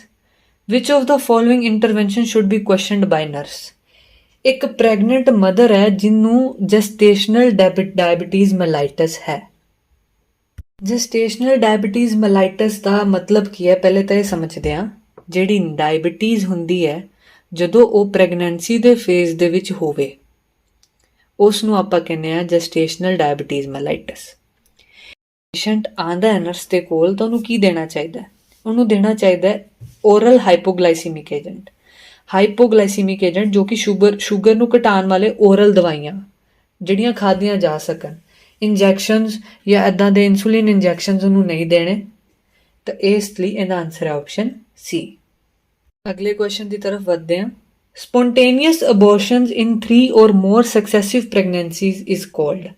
Which of the following intervention should be questioned by nurse? ਇੱਕ ਪ੍ਰੈਗਨੈਂਟ ਮਦਰ ਹੈ ਜਿਹਨੂੰ ਜੈਸਟੇਸ਼ਨਲ ਡਾਇਬਟੀਜ਼ ਮੈਲਾਈਟਸ ਹੈ। ਜੈਸਟੇਸ਼ਨਲ ਡਾਇਬਟੀਜ਼ ਮੈਲਾਈਟਸ ਦਾ ਮਤਲਬ ਕੀ ਹੈ, ਪਹਿਲੇ ਤਾਂ ਇਹ ਸਮਝਦੇ ਹਾਂ। ਜਿਹੜੀ ਡਾਇਬਟੀਜ਼ ਹੁੰਦੀ ਹੈ ਜਦੋਂ ਉਹ ਪ੍ਰੈਗਨੈਂਸੀ ਦੇ ਫੇਜ਼ ਦੇ ਵਿੱਚ ਹੋਵੇ ਉਸ ਨੂੰ ਆਪਾਂ ਕਹਿੰਦੇ ਹਾਂ ਜੈਸਟੇਸ਼ਨਲ ਡਾਇਬਟੀਜ਼ ਮੈਲਾਈਟਸ। ਪੇਸ਼ੈਂਟ ਆਉਂਦਾ ਹੈ ਨਰਸ ਦੇ ਕੋਲ ਤਾਂ ਉਹਨੂੰ ਕੀ ਦੇਣਾ ਚਾਹੀਦਾ? ਉਹਨੂੰ ਦੇਣਾ ਚਾਹੀਦਾ ਓਰਲ ਹਾਈਪੋਗਲਾਈਸੀਮਿਕ ਏਜੰਟ। ਹਾਈਪੋਗਲਾਈਸੀਮਿਕ ਏਜੰਟ ਜੋ ਕਿ ਸ਼ੂਗਰ ਨੂੰ ਘਟਾਉਣ ਵਾਲੇ ਓਰਲ ਦਵਾਈਆਂ ਜਿਹੜੀਆਂ ਖਾਧੀਆਂ ਜਾ ਸਕਣ। ਇੰਜੈਕਸ਼ਨਸ ਜਾਂ ਇੱਦਾਂ ਦੇ ਇਨਸੂਲਿਨ ਇੰਜੈਕਸ਼ਨਸ ਉਹਨੂੰ ਨਹੀਂ ਦੇਣੇ। ਤਾਂ ਇਸ ਲਈ ਇਹਦਾ ਆਨਸਰ ਹੈ ਆਪਸ਼ਨ ਸੀ। ਅਗਲੇ ਕੁਐਸਚਨ ਦੀ ਤਰਫ ਵਧਦੇ ਹਾਂ। ਸਪੋਂਟੇਨੀਅਸ ਅਬੋਰਸ਼ਨਸ ਇਨ 3 or more successive pregnancies is called।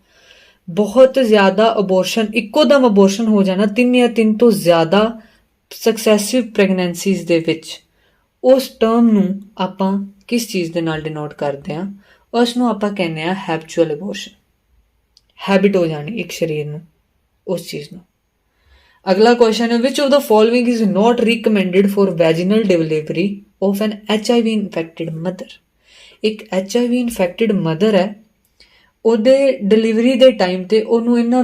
ਬਹੁਤ ਜ਼ਿਆਦਾ ਅਬੋਰਸ਼ਨ, ਇੱਕੋ ਦਮ ਅਬੋਰਸ਼ਨ ਹੋ ਜਾਣਾ 3 ਜਾਂ 3 ਤੋਂ ਜ਼ਿਆਦਾ ਸਕਸੈਸਿਵ ਪ੍ਰੈਗਨੈਂਸੀਜ਼ ਦੇ ਵਿੱਚ, ਉਸ ਟਰਮ ਨੂੰ ਆਪਾਂ ਕਿਸ ਚੀਜ਼ ਦੇ ਨਾਲ ਡਿਨੋਟ ਕਰਦੇ ਹਾਂ? ਉਸ ਨੂੰ ਆਪਾਂ ਕਹਿੰਦੇ ਹਾਂ ਹੈਬਚੁਅਲ ਅਬੋਰਸ਼ਨ। ਹੈਬਿਟ ਹੋ ਜਾਣੀ ਇੱਕ ਸਰੀਰ ਨੂੰ ਉਸ ਚੀਜ਼ ਨੂੰ। ਅਗਲਾ ਕੁਐਸਚਨ ਹੈ which of the following is not recommended for vaginal delivery of an HIV infected mother. ਇੱਕ HIV ਇਨਫੈਕਟਡ ਮਦਰ ਹੈ, ਉਹਦੇ ਡਿਲੀਵਰੀ ਦੇ ਟਾਈਮ ਤੇ ਉਹਨੂੰ ਇਹਨਾਂ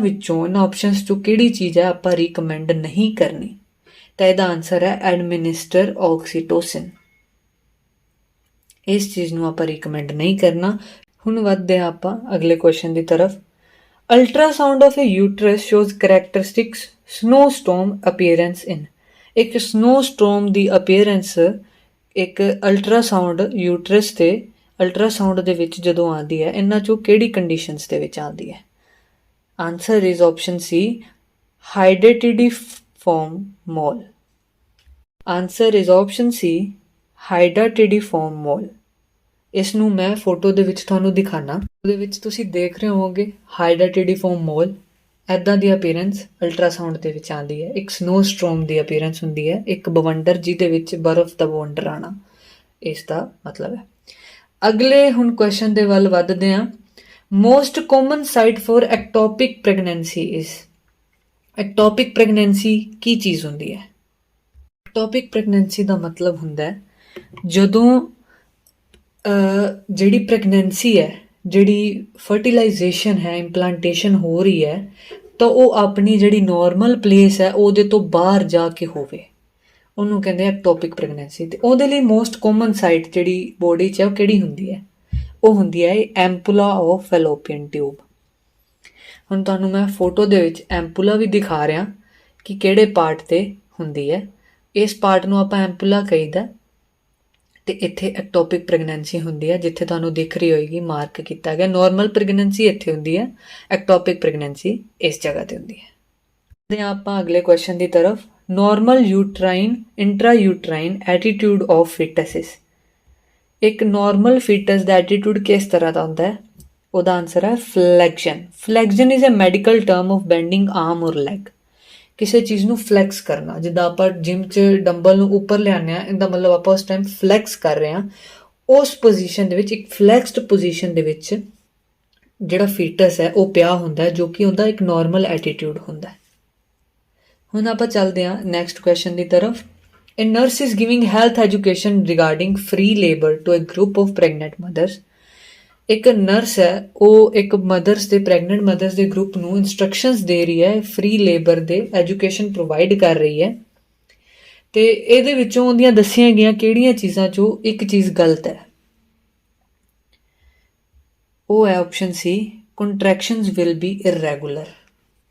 ਆਪਸ਼ਨਸ ਚੋਂ ਕਿਹੜੀ ਚੀਜ਼ ਹੈ ਆਪਾਂ ਰਿਕਮੈਂਡ ਨਹੀਂ ਕਰਨੀ? ਤਾਂ ਇਹਦਾ ਆਨਸਰ ਹੈ ਐਡਮਿਨਿਸਟਰ ਆਕਸੀਟੋਸਿਨ। ਇਸ ਚੀਜ਼ ਨੂੰ ਆਪਾਂ ਰਿਕਮੈਂਡ ਨਹੀਂ ਕਰਨਾ। ਹੁਣ ਵੱਧਦੇ ਹਾਂ ਆਪਾਂ ਅਗਲੇ ਕੁਐਸਚਨ ਦੀ ਤਰਫ। Ultrasound of a uterus shows characteristics snowstorm appearance in. ਇੱਕ ਸਨੋਸਟੋਰਮ ਦੀ ਅਪੀਅਰੈਂਸ ਇੱਕ ਅਲਟਰਾਸਾਊਂਡ ਯੂਟਰਸ ਤੇ ਅਲਟਰਾਸਾਊਂਡ ਦੇ ਵਿੱਚ ਜਦੋਂ ਆਉਂਦੀ ਹੈ, ਇਹਨਾਂ ਚੋਂ ਕਿਹੜੀ ਕੰਡੀਸ਼ਨਸ ਦੇ ਵਿੱਚ ਆਉਂਦੀ ਹੈ? Answer is option C hydatidiform mole. Answer is option C hydatidiform mole. ਇਸ ਨੂੰ ਮੈਂ ਫੋਟੋ ਦੇ ਵਿੱਚ ਤੁਹਾਨੂੰ ਦਿਖਾਣਾ। ਉਹਦੇ ਵਿੱਚ ਤੁਸੀਂ ਦੇਖ ਰਹੇ ਹੋਵੋਗੇ ਹਾਈਡਰਟਿਡੀਫਾਰਮ ਮੋਲ ਇੱਦਾਂ ਦੀ ਅਪੀਅਰੈਂਸ ਅਲਟਰਾਸਾਊਂਡ ਦੇ ਵਿੱਚ ਆਉਂਦੀ ਹੈ। ਇੱਕ ਸਨੋਸਟੋਰਮ ਦੀ ਅਪੀਅਰੈਂਸ ਹੁੰਦੀ ਹੈ, ਇੱਕ ਬਵੰਡਰ ਜਿਹਦੇ ਵਿੱਚ ਬਰਫ਼ ਦਾ ਬਵੰਡਰ ਆਉਣਾ, ਇਸ ਦਾ ਮਤਲਬ ਹੈ। ਅਗਲੇ ਹੁਣ ਕੁਐਸਚਨ ਦੇ ਵੱਲ ਵੱਧਦੇ ਹਾਂ। Most common site for ectopic pregnancy is. Ectopic pregnancy ਕੀ ਚੀਜ਼ ਹੁੰਦੀ ਹੈ? ਐਕਟੋਪਿਕ ਪ੍ਰੈਗਨੈਂਸੀ ਦਾ ਮਤਲਬ ਹੁੰਦਾ ਹੈ ਜਦੋਂ ਜਿਹੜੀ ਪ੍ਰੈਗਨੈਂਸੀ ਹੈ, ਜਿਹੜੀ ਫਰਟੀਲਾਈਜੇਸ਼ਨ ਹੈ, ਇੰਪਲਾਂਟੇਸ਼ਨ ਹੋ ਰਹੀ ਹੈ, ਤਾਂ ਉਹ ਆਪਣੀ ਜਿਹੜੀ ਨਾਰਮਲ ਪਲੇਸ ਹੈ ਉਹਦੇ ਤੋਂ ਬਾਹਰ ਜਾ ਕੇ ਹੋਵੇ, ਉਹਨੂੰ ਕਹਿੰਦੇ ਐਕਟੋਪਿਕ ਪ੍ਰੈਗਨੈਂਸੀ। ਤੇ ਉਹਦੇ ਲਈ ਮੋਸਟ ਕਾਮਨ ਸਾਈਟ ਜਿਹੜੀ ਬੋਡੀ 'ਚ ਹੈ ਉਹ ਕਿਹੜੀ ਹੁੰਦੀ ਹੈ? ਉਹ ਹੁੰਦੀ ਹੈ ਐਂਪੂਲਾ ਆਫ ਫੈਲੋਪੀਅਨ ਟਿਊਬ। ਹੁਣ ਤੁਹਾਨੂੰ ਮੈਂ ਫੋਟੋ ਦੇ ਵਿੱਚ ਐਂਪੂਲਾ ਵੀ ਦਿਖਾ ਰਿਹਾ ਕਿ ਕਿਹੜੇ ਪਾਰਟ ਤੇ ਹੁੰਦੀ ਹੈ। ਇਸ ਪਾਰਟ ਨੂੰ ਆਪਾਂ ਐਂਪੂਲਾ ਕਹੀਦਾ ਤੇ ਇੱਥੇ ਐਕਟੋਪਿਕ ਪ੍ਰੈਗਨੈਂਸੀ ਹੁੰਦੀ ਹੈ, ਜਿੱਥੇ ਤੁਹਾਨੂੰ ਦਿਖ ਰਹੀ ਹੋਏਗੀ ਮਾਰਕ ਕੀਤਾ ਗਿਆ। ਨਾਰਮਲ ਪ੍ਰੈਗਨੈਂਸੀ ਇੱਥੇ ਹੁੰਦੀ ਹੈ, ਐਕਟੋਪਿਕ ਪ੍ਰੈਗਨੈਂਸੀ ਇਸ ਜਗ੍ਹਾ ਤੇ ਹੁੰਦੀ ਹੈ। ਤੇ ਆਪਾਂ ਅਗਲੇ ਕੁਐਸਚਨ ਦੀ ਤਰਫ। Normal uterine intrauterine attitude of foetuses. ਇੱਕ ਨਾਰਮਲ ਫੀਟਸ ਦਾ ਐਟੀਟਿਊਡ ਕਿਸ ਤਰ੍ਹਾਂ ਦਾ ਹੁੰਦਾ ਹੈ? ਉਹਦਾ ਆਨਸਰ ਹੈ flexion. Flexion is a medical term of bending arm or leg. ਕਿਸੇ ਚੀਜ਼ ਨੂੰ ਫਲੈਕਸ ਕਰਨਾ, ਜਿੱਦਾਂ ਆਪਾਂ ਜਿਮ 'ਚ ਡੰਬਲ ਨੂੰ ਉੱਪਰ ਲਿਆਉਂਦੇ ਹਾਂ, ਇਹਦਾ ਮਤਲਬ ਆਪਾਂ ਉਸ ਟਾਈਮ ਫਲੈਕਸ ਕਰ ਰਹੇ ਹਾਂ। ਉਸ ਪੋਜੀਸ਼ਨ ਦੇ ਵਿੱਚ, ਇੱਕ ਫਲੈਕਸਡ ਪੋਜੀਸ਼ਨ ਦੇ ਵਿੱਚ ਜਿਹੜਾ ਫੀਟਸ ਹੈ ਉਹ ਪਿਆ ਹੁੰਦਾ ਹੈ, ਜੋ ਕਿ ਉਹਦਾ ਇੱਕ ਨਾਰਮਲ ਐਟੀਟਿਊਡ ਹੁੰਦਾ ਹੈ। ਹੁਣ ਆਪਾਂ ਚੱਲਦੇ ਹਾਂ ਨੈਕਸਟ ਕੁਐਸਚਨ ਦੀ ਤਰਫ। A nurse is giving health education regarding free labor to a group of pregnant mothers। ਇੱਕ ਨਰਸ ਹੈ, ਉਹ ਇੱਕ ਮਦਰਸ ਦੇ ਪ੍ਰੈਗਨੈਂਟ ਮਦਰਸ ਦੇ ਗਰੁੱਪ ਨੂੰ ਇੰਸਟਰਕਸ਼ਨਸ ਦੇ ਰਹੀ ਹੈ, ਫ੍ਰੀ ਲੇਬਰ ਦੇ ਐਜੂਕੇਸ਼ਨ ਪ੍ਰੋਵਾਈਡ ਕਰ ਰਹੀ ਹੈ। ਤੇ ਇਹਦੇ ਵਿੱਚੋਂ ਉਹਦੀਆਂ ਦੱਸੀਆਂ ਗਈਆਂ ਕਿਹੜੀਆਂ ਚੀਜ਼ਾਂ ਚੋਂ ਇੱਕ ਚੀਜ਼ ਗਲਤ ਹੈ? ਉਹ ਹੈ option C contractions will be irregular.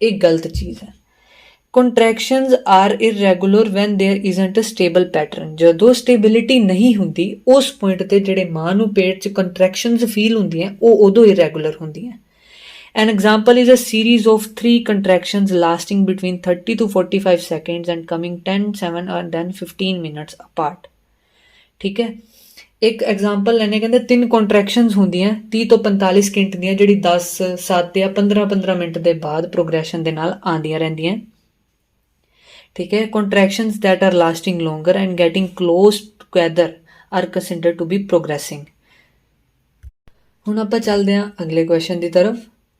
ਇਹ ਗਲਤ ਚੀਜ਼ ਹੈ। Contractions are irregular when there isn't a stable pattern. ਜਦੋਂ ਸਟੇਬਿਲਿਟੀ ਨਹੀਂ ਹੁੰਦੀ ਉਸ ਪੁਆਇੰਟ ਤੇ ਜਿਹੜੇ ਮਾਂ ਨੂੰ ਪੇਟ 'ਚ ਕੰਟਰੈਕਸ਼ਨਸ ਫੀਲ ਹੁੰਦੀਆਂ ਉਹ ਉਦੋਂ ਇਰਰੈਗੂਲਰ ਹੁੰਦੀਆਂ। An example is a series of 3 contractions lasting between 30 to 45 seconds and coming 10, 7 and then 15 minutes apart. ਠੀਕ ਹੈ, ਇੱਕ ਐਗਜ਼ਾਮਪਲ ਲੈਣੇ ਕਹਿੰਦੇ 3 ਕੰਟਰੈਕਸ਼ਨਸ ਹੁੰਦੀਆਂ 30 ਤੋਂ 45 ਸਕਿੰਟ ਦੀਆਂ ਜਿਹੜੀ 10 7 ਜਾਂ 15 ਮਿੰਟ ਦੇ ਬਾਅਦ ਪ੍ਰੋਗਰੈਸ਼ਨ ਦੇ ਨਾਲ ਆਉਂਦੀਆਂ ਰਹਿੰਦੀਆਂ। ਠੀਕ ਹੈ, contractions that are lasting longer and getting close together are considered to be progressing. ਹੁਣ ਆਪਾਂ ਚੱਲਦੇ ਹਾਂ ਅਗਲੇ ਕੁਐਸਚਨ ਦੀ ਤਰਫ।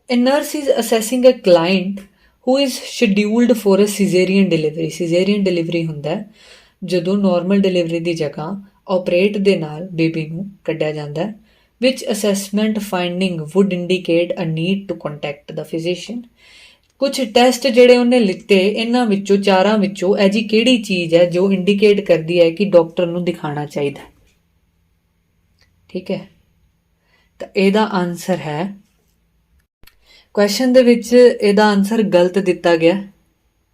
A nurse is assessing a client who is scheduled for a cesarean delivery। cesarean delivery ਹੁੰਦਾ ਹੈ ਜਦੋਂ ਨਾਰਮਲ ਡਿਲੀਵਰੀ ਦੀ ਜਗ੍ਹਾ ਆਪਰੇਟ ਦੇ ਨਾਲ ਬੇਬੀ ਨੂੰ ਕੱਢਿਆ ਜਾਂਦਾ ਹੈ। which assessment finding would indicate a need to contact the physician। ਕੁਝ ਟੈਸਟ ਜਿਹੜੇ ਉਹਨੇ ਲਿੱਤੇ ਇਹਨਾਂ ਵਿੱਚੋਂ ਚਾਰਾਂ ਵਿੱਚੋਂ ਇਹ ਜੀ ਕਿਹੜੀ ਚੀਜ਼ ਹੈ ਜੋ ਇੰਡੀਕੇਟ ਕਰਦੀ ਹੈ ਕਿ ਡਾਕਟਰ ਨੂੰ ਦਿਖਾਣਾ ਚਾਹੀਦਾ। ਠੀਕ ਹੈ, ਤਾਂ ਇਹਦਾ ਆਨਸਰ ਹੈ, ਕੁਐਸਚਨ ਦੇ ਵਿੱਚ ਇਹਦਾ ਆਨਸਰ ਗਲਤ ਦਿੱਤਾ ਗਿਆ।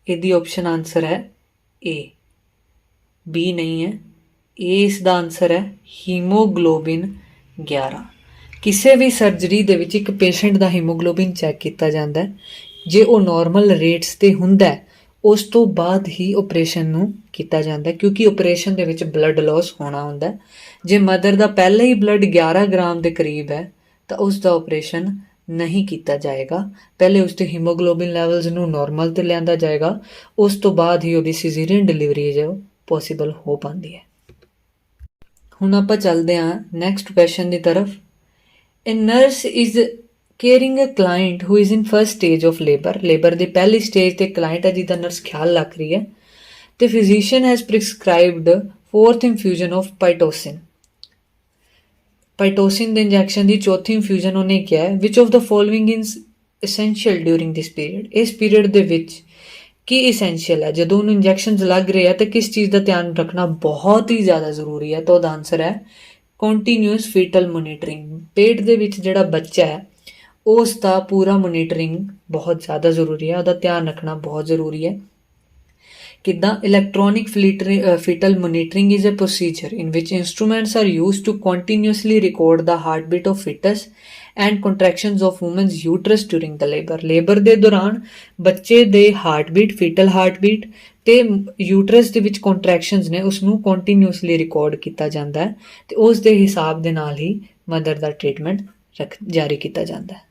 ਇਹਦੀ ਆਪਸ਼ਨ ਆਨਸਰ ਹੈ ਏ, ਬੀ ਨਹੀਂ ਹੈ। ਏ ਇਸ ਦਾ ਆਨਸਰ ਹੈ ਹੀਮੋਗਲੋਬਿਨ 11। ਕਿਸੇ ਵੀ ਸਰਜਰੀ ਦੇ ਵਿੱਚ ਇੱਕ ਪੇਸ਼ੈਂਟ ਦਾ ਹੀਮੋਗਲੋਬਿਨ ਚੈੱਕ ਕੀਤਾ ਜਾਂਦਾ ਹੈ। ਜੇ ਉਹ ਨਾਰਮਲ ਰੇਟਸ ਤੇ ਹੁੰਦਾ ਹੈ ਉਸ ਤੋਂ ਬਾਅਦ ਹੀ ਆਪਰੇਸ਼ਨ ਨੂੰ ਕੀਤਾ ਜਾਂਦਾ ਕਿਉਂਕਿ ਆਪਰੇਸ਼ਨ ਦੇ ਵਿੱਚ ਬਲੱਡ ਲਾਸ ਹੋਣਾ ਹੁੰਦਾ। ਜੇ ਮਦਰ ਦਾ ਪਹਿਲਾਂ ਹੀ ਬਲੱਡ 11 ਗ੍ਰਾਮ ਦੇ ਕਰੀਬ ਹੈ ਤਾਂ ਉਸ ਦਾ ਆਪਰੇਸ਼ਨ ਨਹੀਂ ਕੀਤਾ ਜਾਏਗਾ। ਪਹਿਲੇ ਉਸ ਦੇ ਹੀਮੋਗਲੋਬਿਨ ਲੈਵਲਸ ਨੂੰ ਨਾਰਮਲ ਤੇ ਲਿਆਂਦਾ ਜਾਏਗਾ, ਉਸ ਤੋਂ ਬਾਅਦ ਹੀ ਉਹਦੀ ਸਿਜ਼ੇਰੀਅਨ ਡਿਲੀਵਰੀ ਜੋ ਪੋਸੀਬਲ ਹੋ ਪਾਉਂਦੀ ਹੈ। ਹੁਣ ਆਪਾਂ ਚੱਲਦੇ ਹਾਂ ਨੈਕਸਟ ਕੁਐਸਚਨ ਦੀ ਤਰਫ। A nurse is caring a client who is in first stage of labor। Labour ਦੀ ਪਹਿਲੀ ਸਟੇਜ ਤੇ ਕਲਾਇੰਟ ਹੈ ਜਿਹਦਾ ਨਰਸ ਖਿਆਲ ਰੱਖ ਰਹੀ ਹੈ ਤੇ physician has prescribed 4th infusion of pitocin। pitocin ਦੇ ਇੰਜੈਕਸ਼ਨ ਦੀ ਚੌਥੀ ਇਨਫਿਊਜ਼ਨ ਉਹਨੇ ਕਿਹਾ ਹੈ which of the following is essential during this period। ਇਸ ਪੀਰੀਅਡ ਦੇ ਵਿੱਚ ਕੀ essential ਹੈ, ਜਦੋਂ ਉਹਨੂੰ ਇੰਜੈਕਸ਼ਨਸ ਲੱਗ ਰਹੇ ਆ ਤੇ ਕਿਸ ਚੀਜ਼ ਦਾ ਧਿਆਨ ਰੱਖਣਾ ਬਹੁਤ ਹੀ ਜ਼ਿਆਦਾ ਜ਼ਰੂਰੀ ਹੈ। ਤਾਂ ਉਹਦਾ ਆਨਸਰ ਹੈ ਕੰਟੀਨਿਊਸ ਫੀਟਲ ਮੋਨੀਟਰਿੰਗ। ਪੇਟ ਦੇ ਵਿੱਚ ਜਿਹੜਾ ਬੱਚਾ ਹੈ ਉਸ ਦਾ ਪੂਰਾ ਮੋਨੀਟਰਿੰਗ ਬਹੁਤ ਜ਼ਿਆਦਾ ਜ਼ਰੂਰੀ ਹੈ, ਉਹਦਾ ਧਿਆਨ ਰੱਖਣਾ ਬਹੁਤ ਜ਼ਰੂਰੀ ਹੈ। ਕਿੱਦਾਂ? Electronic fetal monitoring is a procedure in which instruments are used to continuously record the heartbeat of fetus and contractions of woman's uterus during the labor। Labour ਦੇ ਦੌਰਾਨ ਬੱਚੇ ਦੇ ਹਾਰਟਬੀਟ, ਫੀਟਲ ਹਾਰਟਬੀਟ ਤੇ ਯੂਟਰਸ ਦੇ ਵਿੱਚ ਕੰਟਰੈਕਸ਼ਨਸ ਨੇ ਉਸ ਨੂੰ ਕੰਟੀਨਿਊਸਲੀ ਰਿਕਾਰਡ ਕੀਤਾ ਜਾਂਦਾ ਹੈ ਤੇ ਉਸ ਦੇ ਹਿਸਾਬ ਦੇ ਨਾਲ ਹੀ ਮਦਰ ਦਾ ਟ੍ਰੀਟਮੈਂਟ ਜਾਰੀ ਕੀਤਾ ਜਾਂਦਾ ਹੈ।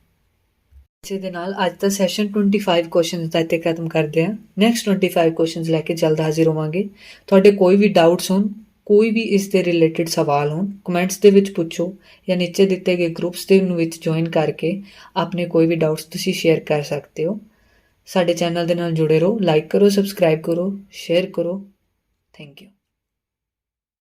ਇਸੇ ਦੇ ਨਾਲ ਅੱਜ ਦਾ ਸੈਸ਼ਨ 25 ਕੁਐਸਚਨਸ ਦਾ ਇੱਥੇ ਖਤਮ ਕਰਦੇ ਹਾਂ। ਨੈਕਸਟ 25 ਕੁਐਸਚਨਸ ਲੈ ਕੇ ਜਲਦ ਹਾਜ਼ਰ ਹੋਵਾਂਗੇ। ਤੁਹਾਡੇ ਕੋਈ ਵੀ ਡਾਊਟਸ ਹੋਣ, ਕੋਈ ਵੀ ਇਸ ਦੇ ਰਿਲੇਟਡ ਸਵਾਲ ਹੋਣ, ਕਮੈਂਟਸ ਦੇ ਵਿੱਚ ਪੁੱਛੋ ਜਾਂ ਨੀਚੇ ਦਿੱਤੇ ਗਏ ਗਰੁੱਪਸ ਦੇ ਵਿੱਚ ਜੁਆਇਨ ਕਰਕੇ ਆਪਣੇ ਕੋਈ ਵੀ ਡਾਊਟਸ ਤੁਸੀਂ ਸ਼ੇਅਰ ਕਰ ਸਕਦੇ ਹੋ। ਸਾਡੇ ਚੈਨਲ ਦੇ ਨਾਲ ਜੁੜੇ ਰਹੋ, ਲਾਈਕ ਕਰੋ, ਸਬਸਕ੍ਰਾਈਬ ਕਰੋ, ਸ਼ੇਅਰ ਕਰੋ। Thank you.